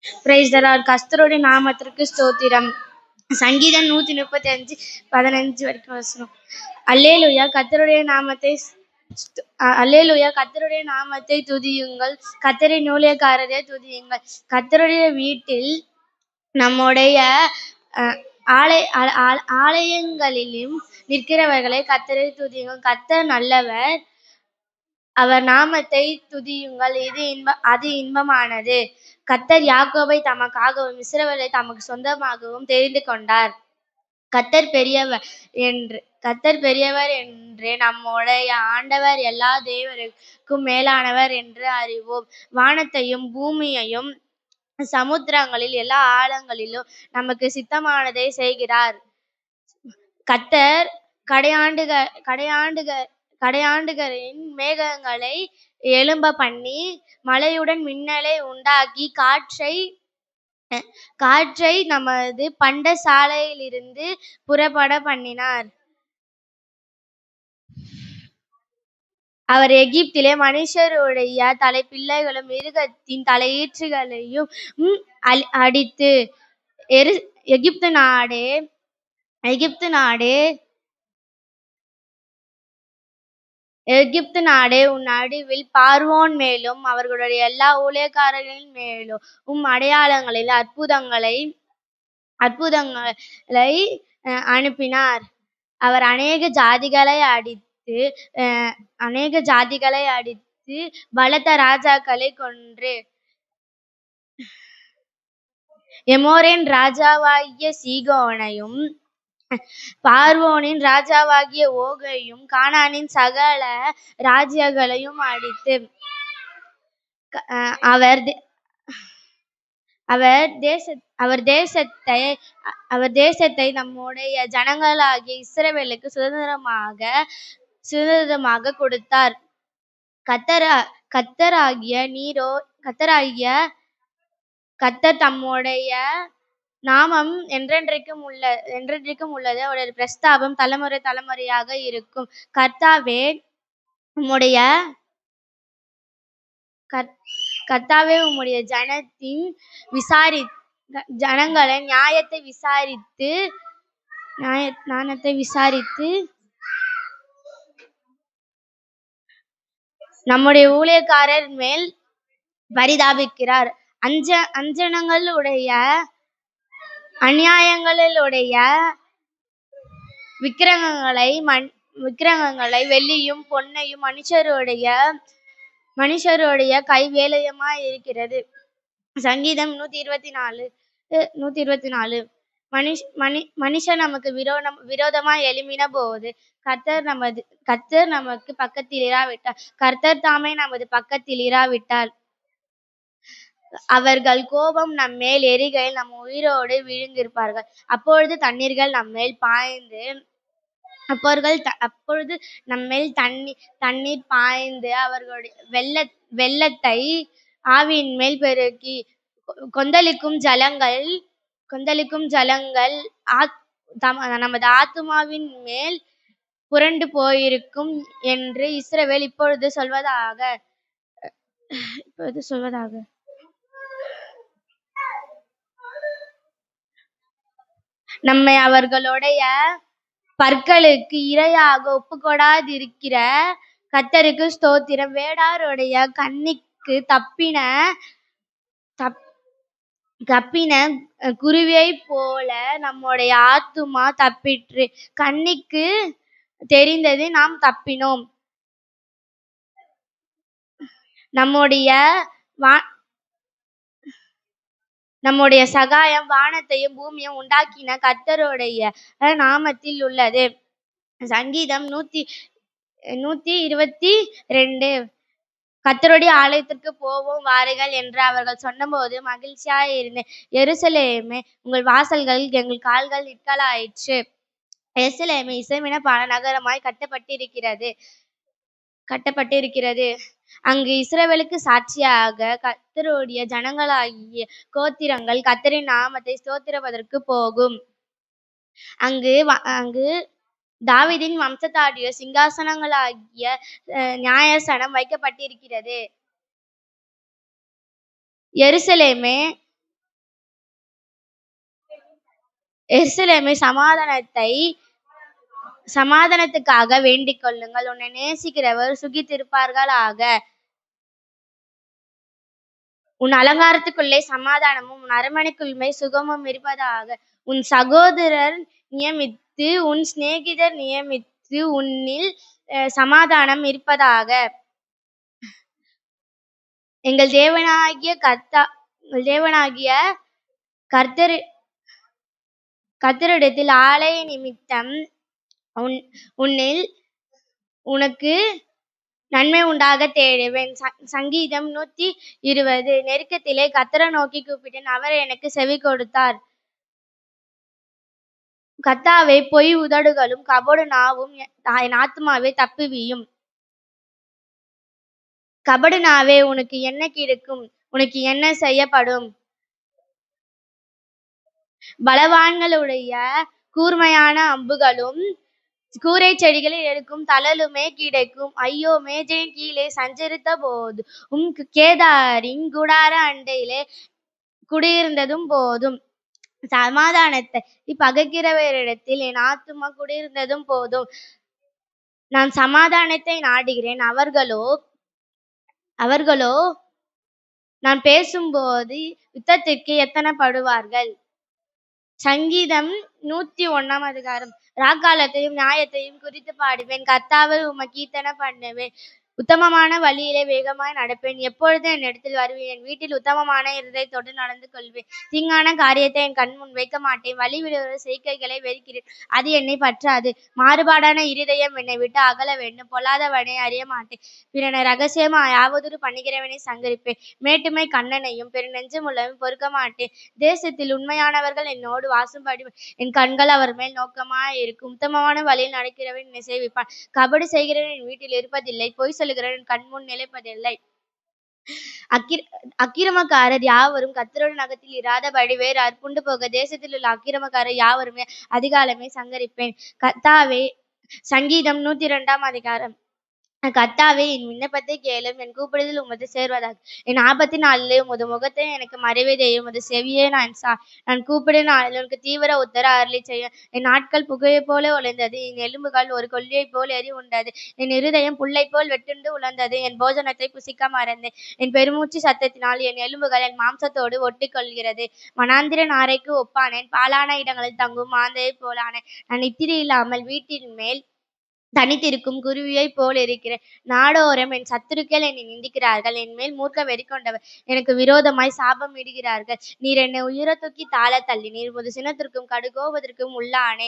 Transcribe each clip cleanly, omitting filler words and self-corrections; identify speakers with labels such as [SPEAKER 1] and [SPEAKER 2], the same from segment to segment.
[SPEAKER 1] Price the Lord. கர்த்தருடைய நாமத்திற்கு ஸ்தோத்திரம். சங்கீதம் 135:15 வரைக்கும் வசனம். அல்லேலூயா. கர்த்தருடைய நாமத்தை துதியுங்கள். கர்த்தரின் ஊழியக்காரரை துதியுங்கள். கர்த்தருடைய வீட்டில் நம்முடைய ஆலயங்களிலும் நிற்கிறவர்களை கர்த்தரை துதியுங்கள். கர்த்தர் நல்லவர், அவர் நாமத்தை துதியுங்கள், அது இன்பமானது. கர்த்தர் யாக்கோபை தமக்காகவும் இஸ்ரவேலை தமக்கு சொந்தமாகவும் தெரிந்து கொண்டார். கர்த்தர் பெரியவர் என்று நம்முடைய ஆண்டவர் எல்லா தேவருக்கும் மேலானவர் என்று அறிவோம். வானத்தையும் பூமியையும் சமுத்திரங்களில் எல்லா ஆழங்களிலும் நமக்கு சித்தமானதை செய்கிறார். கர்த்தர் கடையாண்டுகளின் மேகங்களை எழும்ப பண்ணி மழையுடன் மின்னலை உண்டாக்கி காற்றை நமது பண்டசாலையிலிருந்து புறப்பட பண்ணினார். அவர் எகிப்திலே மனுஷருடைய தலைப்பிள்ளைகளும் மிருகத்தின் தலையீற்றுகளையும் அடித்து எகிப்து நாடே உன் நடுவில் பார்வோன் மேலும் அவர்களுடைய எல்லா ஊழியக்காரர்களின் மேலும் அடையாளங்களில் அற்புதங்களை அனுப்பினார். அவர் அநேக ஜாதிகளை அடித்து பலத்த ராஜாக்களை கொன்று எமோரின் ராஜாவாகிய சீகோனையும் பார்வோனின் ராஜாவாகிய ஓகையும் கானானின் சகல ராஜ்யங்களையும் அடித்து அவர் தேசத்தை நம்முடைய ஜனங்களாகிய இஸ்ரவேலுக்கு சுதந்திரமாக கொடுத்தார். கர்த்தர் தம்முடைய நாமம் என்றென்றைக்கும் உள்ளது. அவருடைய பிரஸ்தாபம் தலைமுறை தலைமுறையாக இருக்கும். கர்த்தாவே உம்முடைய ஜனங்களை ஞானத்தை விசாரித்து நம்முடைய ஊழியக்காரர் மேல் பரிதாபிக்கிறார். அநியாயங்களுடைய விக்கிரகங்களை வெள்ளியும் பொன்னையும் மனுஷருடைய கை வேலையுமாய் இருக்கிறது. சங்கீதம் 124. மனுஷன் நமக்கு விரோதமாய் எழும்பின போது கர்த்தர் நமக்கு பக்கத்தில் இராவிட்டார். கர்த்தர் தாமே நமது பக்கத்தில் இராவிட்டார். அவர்கள் கோபம் நம்மேல் எரிகையில் நம் உயிரோடு விழுந்திருப்பார்கள். அப்பொழுது தண்ணீர்கள் நம்மேல் பாய்ந்து அவர்களுடைய வெள்ளத்தை ஆவியின் மேல் பெருக்கி கொந்தளிக்கும் ஜலங்கள் நமது ஆத்துமாவின் மேல் புரண்டு போயிருக்கும் என்று இஸ்ரவேல் இப்பொழுது சொல்வதாக. நம்மை அவர்களுடைய பற்களுக்கு இரையாக ஒப்புக்கொடாதிருக்கிற கர்த்தருக்கு ஸ்தோத்திரம். வேடாருடைய கண்ணிக்கு தப்பின குருவியை போல நம்முடைய ஆத்துமா தப்பிற்று. கண்ணிக்கு தெரிந்தது, நாம் தப்பினோம். நம்முடைய சகாயம் வானத்தையும் பூமியும் உண்டாக்கின கர்த்தருடைய நாமத்தில் உள்ளது. சங்கீதம் 122. கர்த்தருடைய ஆலயத்திற்கு போவோம் வாருங்கள் என்று அவர்கள் சொன்னபோது மகிழ்ச்சியாய் இருந்தேன். எருசலேமே, உங்கள் வாசல்கள் எங்கள் கால்கள் நிற்கலாயிற்று. எருசலேமே இசைமின பான நகரமாய் கட்டப்பட்டிருக்கிறது. அங்கு இஸ்ரவேலுக்கு சாட்சியாக கர்த்தருடைய ஜனங்களாகிய கோத்திரங்கள் கர்த்தரின் நாமத்தை ஸ்தோத்திரிப்பதற்கு போகும். அங்கு தாவீதின் வம்சத்தாருடைய சிங்காசனங்களாகிய நியாயாசனம் வைக்கப்பட்டிருக்கிறது. எருசலேமே, எருசலேமே சமாதானத்துக்காக வேண்டிக் கொள்ளுங்கள். உன்னை நேசிக்கிறவர் சுகித்திருப்பார்களாக. உன் அலங்காரத்துக்குள்ளே சமாதானமும் உன் அரண்மனைக்குள்ளே சுகமும் இருப்பதாக. உன் சகோதரர் நியமித்து உன் சிநேகிதர் நியமித்து உன்னில் சமாதானம் இருப்பதாக. எங்கள் தேவனாகிய கர்த்தரிடத்தில் ஆலய நிமித்தம் உன்னில் உனக்கு நன்மை உண்டாக தேடுவேன். சங்கீதம் 120. நெருக்கத்திலே கர்த்தரை நோக்கி கூப்பிட்டேன், அவர் எனக்கு செவி கொடுத்தார். கர்த்தாவே, பொய் உதடுகளும் கபடு நாவும் என் ஆத்துமாவை தப்புவியும். கபடு நாவே, உனக்கு என்ன கிடைக்கும்? உனக்கு என்ன செய்யப்படும்? பலவான்களுடைய கூர்மையான அம்புகளும் கூரை செடிகளில் எடுக்கும் தழலுமே கிடைக்கும். ஐயோ, மேஜையின் கீழே சஞ்சரித்த போது கேதாரின் கூடார அண்டையிலே குடியிருந்ததும் போதும். சமாதானத்தை பகைக்கிறவரிடத்தில் என் ஆத்துமா குடியிருந்ததும் போதும். நான் சமாதானத்தை நாடுகிறேன், அவர்களோ நான் பேசும்போது யுத்தத்திற்கு எத்தனைப்படுவார்கள். சங்கீதம் 101. ராக்காலத்தையும் நியாயத்தையும் குறித்து பாடுவேன். கர்த்தாவை உமக்கு கீர்த்தனை பண்ணுவேன். உத்தமமான வழியிலே வேகமாய் நடப்பேன். எப்பொழுது என் இடத்தில் வருவேன்? என் வீட்டில் உத்தமமான இருதயத்தோடு நடந்து கொள்வேன். தீங்கான காரியத்தை என் கண் முன் வைக்க மாட்டேன். வழி விடுகிற செய்கைகளை வெறுக்கிறேன், அது என்னை பற்றாது. மாறுபாடான இருதயம் என்னை விட்டு அகல வேண்டும். பொல்லாதவனை அறிய மாட்டேன். பிறனை ரகசியமாய் யாவதொரு பண்ணுகிறவனை சங்கரிப்பேன். மேட்டுமை கண்ணனையும் பெருநெஞ்சமுள்ளவனையும் பொறுக்க மாட்டேன். தேசத்தில் உண்மையானவர்கள் என்னோடு வாசம்படி என் கண்கள் அவர் மேல் நோக்கமாய் இருக்கும். உத்தமமான வழியில் நடக்கிறவன் என்னை சேவிப்பான். கபடு செய்கிறவன் என் வீட்டில் இருப்பதில்லை. பொய் சொல்லுகிறவன் கண் முன் நிலைப்பதில்லை. அக்கிரமக்காரர் யாவரும் கர்த்தருடைய நகத்தில் இராதபடி வேறு அற்புண்டு போக தேசத்தில் உள்ள அக்கிரமக்காரர் யாவருமே அதிகாலமே சங்கரிப்பேன். கர்த்தாவே, சங்கீதம் 102. கர்த்தாவே, என் விண்ணப்பத்தை கேளும், என் கூப்பிடுதல் உமது சேர்வதாக. என் ஆபத்தின் நாளிலே உமது முகத்தை எனக்கு மறைவதையும் உமது செவியே நான் கூப்பிடும் நாளில் உனக்கு தீவிர உத்தர அருளி செய்யும். என் நாட்கள் புகையை போல ஒளிர்ந்தது, என் எலும்புகள் ஒரு கொல்லியை போல் எரி உண்டது. என் இருதயம் புல்லை போல் வெட்டுண்டு உலர்ந்தது, என் போஜனத்தை புசிக்க மறந்தேன். என் பெருமூச்சு சத்தத்தினால் என் எலும்புகள் என் மாம்சத்தோடு ஒட்டி கொள்கிறது. வனாந்திர நாரைக்கு ஒப்பானேன், பாலான இடங்களில் தங்கும் மாந்தையை போலானேன். நான் நித்திரை இல்லாமல் வீட்டின் மேல் தனித்திருக்கும் குருவியை போல் இருக்கிறேன். நாடோறும் என் சத்துருக்கள் என்னை நிந்திக்கிறார்கள். என் மேல் மூர்க்க வெறி கொண்டவர் எனக்கு விரோதமாய் சாபம் இடுகிறார்கள். நீர் என்னை உயிர தூக்கி தாழ தள்ளினீர், உமது சினத்திற்கும் கடுகோபத்திற்கும் உள்ளானே.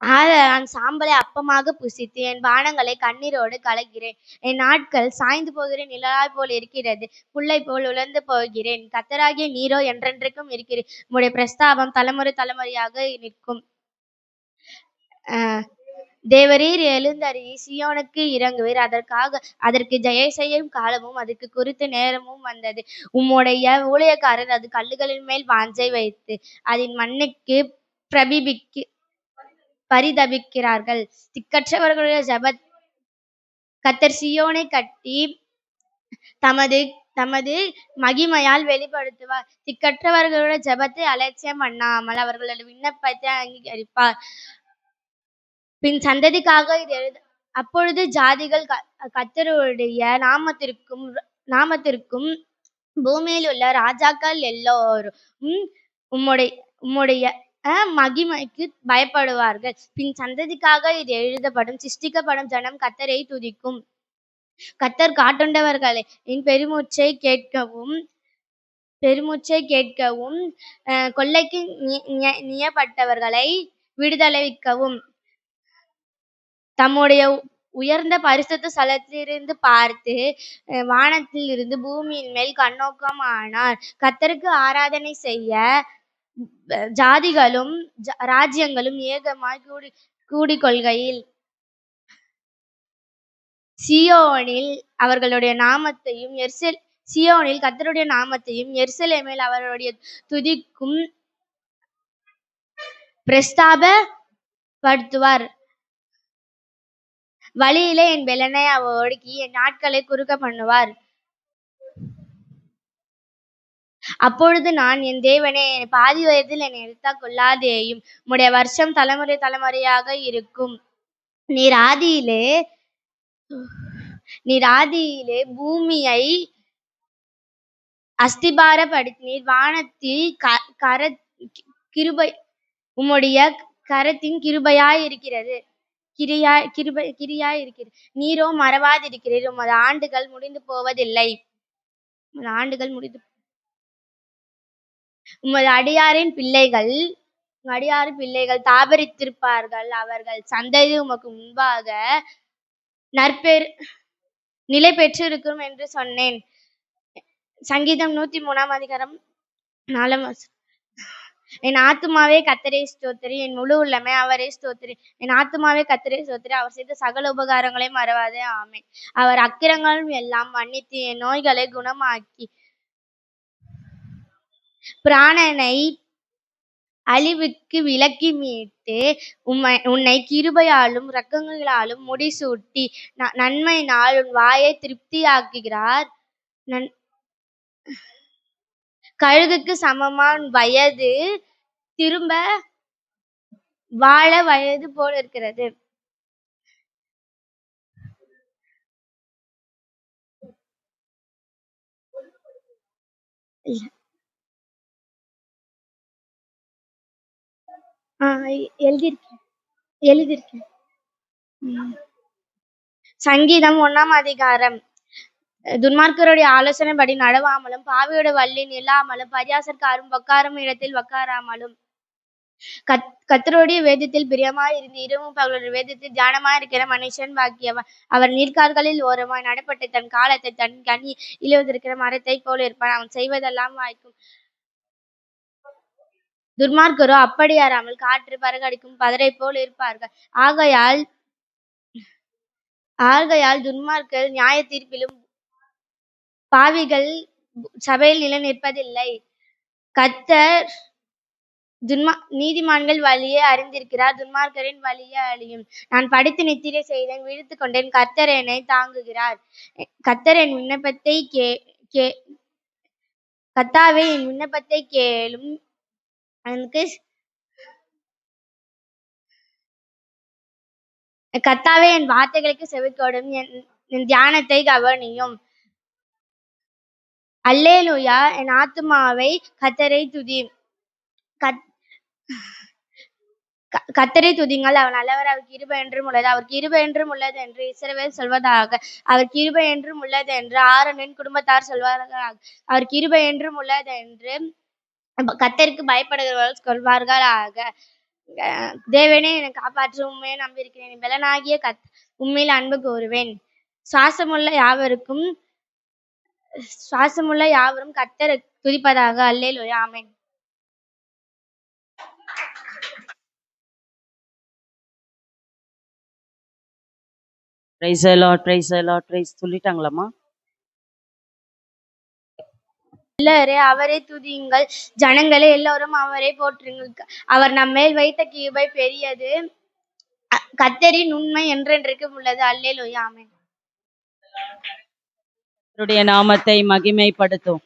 [SPEAKER 1] நான் சாம்பலை அப்பமாக புசித்து என் பானங்களை கண்ணீரோடு கலக்கிறேன். என் நாட்கள் சாய்ந்து போகிற நிழலாய் போல் இருக்கிறது, புல்லை போல் உலர்ந்து போகிறேன். கர்த்தராகிய நீரோ என்றென்றைக்கும் இருக்கிறேன். உம்முடைய பிரஸ்தாபம் தலைமுறை தலைமுறையாக நிற்கும். தேவரீர் எழுந்தருளி சீயோனுக்கு இறங்குவீர். அதற்கு ஜெய செய்யும் காலமும் அதற்கு குறித்த நேரமும் வந்தது. உம்முடைய ஊழியக்காரர் அது கல்லுகளின் மேல் வாஞ்சை வைத்து அதன் மண்ணுக்கு பரிதபிக்கிறார்கள். திக்கற்றவர்களுடைய ஜெப கர்த்தர் சீயோனை கட்டி தமது மகிமையால் வெளிப்படுத்துவார். திக்கற்றவர்களுடைய ஜெபத்தை அலட்சியம் பண்ணாமல் அவர்களது விண்ணப்பத்தை அங்கீகரிப்பார். பின் சந்ததிக்காக இது அப்பொழுது ஜாதிகள் கர்த்தருடைய நாமத்திற்கும் பூமியில் உள்ள ராஜாக்கள் எல்லோரும் உம்முடைய மகிமைக்கு பயப்படுவார்கள். பின் சந்ததிக்காக இது எழுதப்படும். சிருஷ்டிக்கப்படும் ஜனம் கர்த்தரை துதிக்கும். கர்த்தர் காட்டுண்டவர்களை என் பெருமூச்சை கேட்கவும் கொள்ளைக்கு நியப்பட்டவர்களை விடுதலைக்கவும் தம்முடைய உயர்ந்த பரிசுத்த ஸ்தலத்திலிருந்து பார்த்து வானத்தில் இருந்து பூமியின் மேல் கண்ணோக்கமானார். கர்த்தருக்கு ஆராதனை செய்ய ஜாதிகளும் ராஜ்யங்களும் ஏகமாய் கூடிக்கொள்கையில் சீயோனில் கர்த்தருடைய நாமத்தையும் எருசலேமில் அவருடைய துதிக்கும் பிரஸ்தாபப்படுத்துவார். வழியிலே என் பெலனை ஒடுக்கி என் நாட்களை குறுக்க பண்ணுவார். அப்பொழுது நான், என் தேவனே, பாதி வயதில் என்னை எடுத்தால் கொள்ளாதேயும். உம்முடைய வருஷம் தலைமுறை தலைமுறையாக இருக்கும். நீர் ஆதியிலே பூமியை அஸ்திபாரப்படுத்தினீர். வானத்தில் கிருபை உம்முடைய கரத்தின் கிருபையாயிருக்கிறது. கிரியாயிருக்கிறது. நீரோ மறவாதிருக்கிறீர். உமது ஆண்டுகள் முடிந்து போவதில்லை. உமது அடியாரின் பிள்ளைகள் தாபரித்திருப்பார்கள். அவர்கள் சந்ததி உமக்கு முன்பாக நிலை பெற்றிருக்கும் என்று சொன்னேன். சங்கீதம் 103 என் ஆத்துமாவே கர்த்தரை ஸ்தோத்திரி, என் முழு உள்ளமே அவரை ஸ்தோத்திரி. என் ஆத்துமாவே கர்த்தரை ஸ்தோத்திரி, அவர் செய்த சகல உபகாரங்களையும் மறவாதே. ஆமென். அவர் அக்கிரங்களும் எல்லாம் மன்னித்து என் நோய்களை குணமாக்கி பிராணனை அழிவுக்கு விலக்கி மீட்டு உன்னை கிருபையாலும் இரக்கங்களாலும் முடிசூட்டி நன்மையினால் உன் வாயை திருப்தியாக்குகிறார். கழுகுக்கு சமமான வயது திரும்ப வாழ வயது போல் இருக்கிறது. எழுதியிருக்கேன். சங்கீதம் 1 துன்மார்க்கருடைய ஆலோசனைப்படி நடவாமலும், பாவியோட வழி நில்லாமலும், பரியாசக்காரும் உட்காரும் இடத்தில் உட்காராமலும், கர்த்தருடைய வேதத்தில் பிரியமாய் இருந்து இரவும் பகலுடைய வேதத்தில் தியானமாய் இருக்கிற மனுஷன் பாக்கியவன். அவர் நீர்க்கால்களில் ஓரமாய் நடப்பட்டு தன் காலத்தை தன் கனி இழுவதற்கிற மரத்தை போல இருப்பான். அவன் செய்வதெல்லாம் வாய்க்கும். துன்மார்க்கரோ அப்படியாராமல் காற்று பறகடிக்கும் பதரை போல் இருப்பார்கள். ஆகையால் துன்மார்க்கர் நியாய தீர்ப்பிலும் பாவிகள் சபையில் நிலை நிற்பதில்லை. கர்த்தர் நீதிமான்கள் வழியை அறிந்திருக்கிறார், துன்மார்க்கரின் வழியை அழியும். நான் படித்து நித்திரை செய்தேன், விழித்துக் கொண்டேன், கர்த்தர் என்னை தாங்குகிறார். கர்த்தாவே என் விண்ணப்பத்தை கேளும். கர்த்தாவே என் வார்த்தைகளுக்கு செவிக்கொடும். என் தியானத்தை கவனியும். அல்லேலூயா. என் ஆத்துமாவே கர்த்தரை துதி. கர்த்தரை துதிங்கள், அவர் நல்லவர், அவர் கிருபை என்றும் உள்ளது. அவர் கிருபை என்றும் உள்ளது என்று இஸ்ரவேல் சொல்வதாக. அவர் கிருபை என்றும் உள்ளது என்று ஆரோனின் குடும்பத்தார் சொல்வார்களாக. அவர் கிருபை என்றும் உள்ளது என்று கர்த்தருக்கு பயப்படுகிறவர்கள் சொல்வார்களாக. தேவனே, என்னை காப்பாற்ற உம்மையே நம்பியிருக்கிறேன். பெலனாகிய உம்மில் அன்பு கூறுவேன். சுவாசமுள்ள யாவரும் கர்த்தரை துதிப்பதாக. Hallelujah. Amen.
[SPEAKER 2] Praise the lord, praise the lord. Praise சொல்லிட்டாங்களாமா?
[SPEAKER 1] எல்லாரே அவரை துதியுங்கள், ஜனங்களே எல்லோரும் அவரை போற்றுங்கள். அவர் நம்மேல் வைத்த கிருபை பெரியது. கர்த்தரின் உண்மை என்றென்றைக்கும் உள்ளது. அல்லேலூயா. ஆமென்.
[SPEAKER 2] அவருடைய நாமத்தை மகிமைப்படுத்தும்.